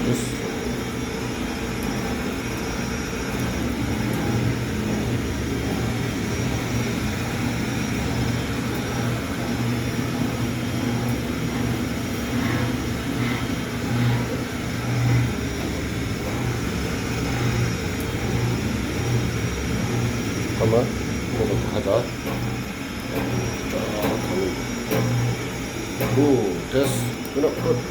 됐어. 잠깐만, 이거 하자. 쫙 하고. 오, 됐어. 끊어, 끝.